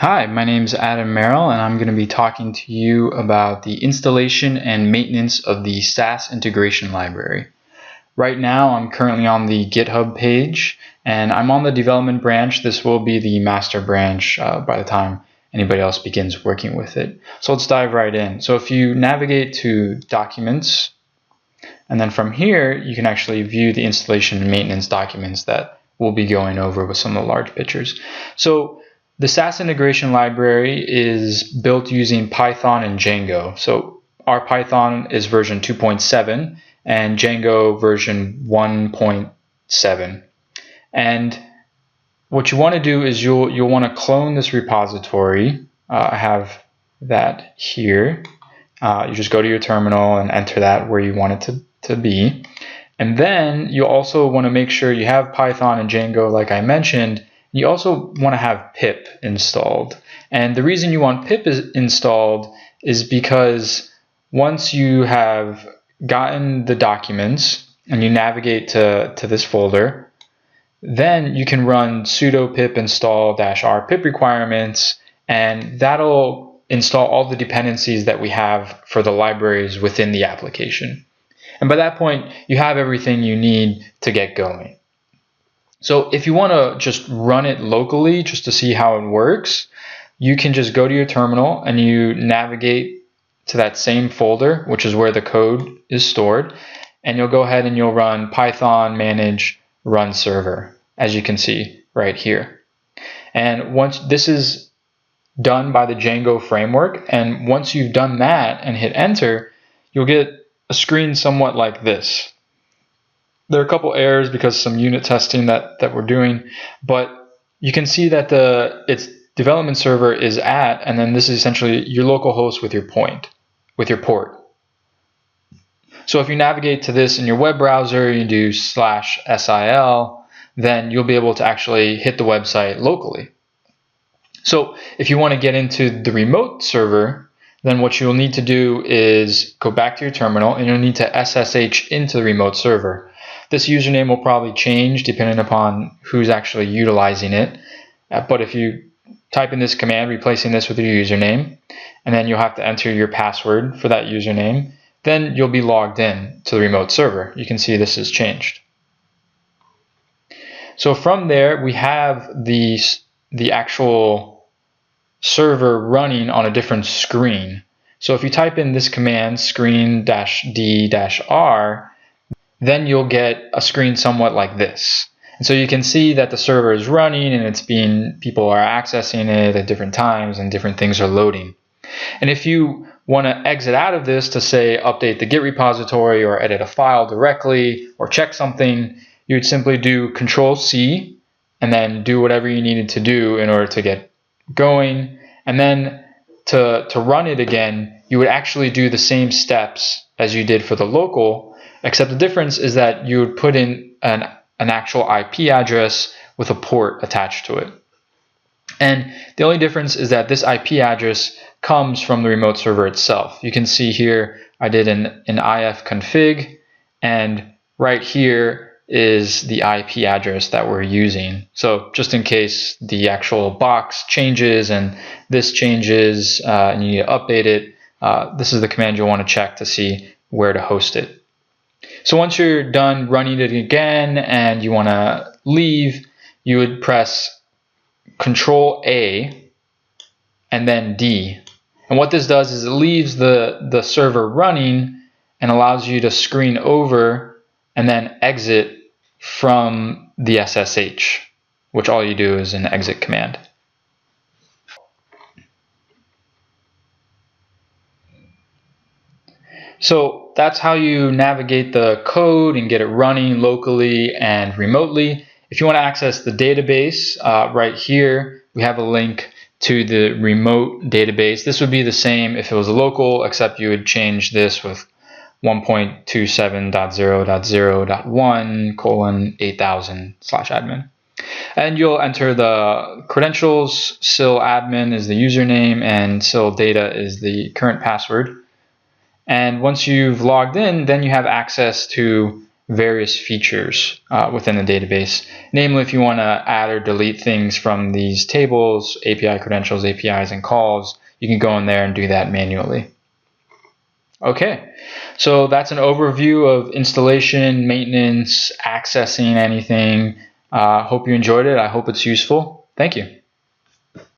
Hi, my name is Adam Merrill, and I'm going to be talking to you about the installation and maintenance of the SAS integration library. Right now, I'm currently on the GitHub page, and I'm on the development branch. This will be the master branch by the time anybody else begins working with it. So let's dive right in. So if you navigate to Documents, and then from here, you can actually view the installation and maintenance documents that we'll be going over with some of the large pictures. So the SAS integration library is built using Python and Django. So our Python is version 2.7 and Django version 1.7. And what you want to do is you'll want to clone this repository. I have that here. You just go to your terminal and enter that where you want it to be. And then you also want to make sure you have Python and Django like I mentioned. You also want to have pip installed. And the reason you want pip installed is because once you have gotten the documents and you navigate to this folder, then you can run sudo pip install -r pip requirements, and that'll install all the dependencies that we have for the libraries within the application. And by that point, you have everything you need to get going. So if you want to just run it locally just to see how it works, you can just go to your terminal and you navigate to that same folder, which is where the code is stored, and you'll go ahead and you'll run python manage run server, as you can see right here. And once this is done by the Django framework, and once you've done that and hit enter, you'll get a screen somewhat like this. There are a couple errors because some unit testing that we're doing, but you can see that its development server is at, and then this is essentially your local host with your port. So if you navigate to this in your web browser, you do /SIL, then you'll be able to actually hit the website locally. So if you want to get into the remote server, then what you'll need to do is go back to your terminal and you'll need to SSH into the remote server. This username will probably change depending upon who's actually utilizing it. But if you type in this command, replacing this with your username, and then you'll have to enter your password for that username, then you'll be logged in to the remote server. You can see this has changed. So from there, we have the actual server running on a different screen. So if you type in this command, screen-d-r, then you'll get a screen somewhat like this. And so you can see that the server is running and people are accessing it at different times and different things are loading. And if you want to exit out of this to say update the Git repository or edit a file directly or check something, you would simply do Control-C and then do whatever you needed to do in order to get going. And then to run it again, you would actually do the same steps as you did for the local, except the difference is that you would put in an actual IP address with a port attached to it. And the only difference is that this IP address comes from the remote server itself. You can see here I did an ifconfig, and right here is the IP address that we're using. So just in case the actual box changes and this changes and you need to update it, this is the command you'll want to check to see where to host it. So once you're done running it again and you want to leave, you would press Control-A and then D. And what this does is it leaves the server running and allows you to screen over and then exit from the SSH, which all you do is an exit command. So that's how you navigate the code and get it running locally and remotely. If you want to access the database, right here, we have a link to the remote database. This would be the same if it was a local, except you would change this with 1.27.0.0.1:8000/admin. And you'll enter the credentials. SIL admin is the username and SIL data is the current password. And once you've logged in, then you have access to various features within the database. Namely, if you want to add or delete things from these tables, API credentials, APIs, and calls, you can go in there and do that manually. Okay, so that's an overview of installation, maintenance, accessing anything. Hope you enjoyed it. I hope it's useful. Thank you.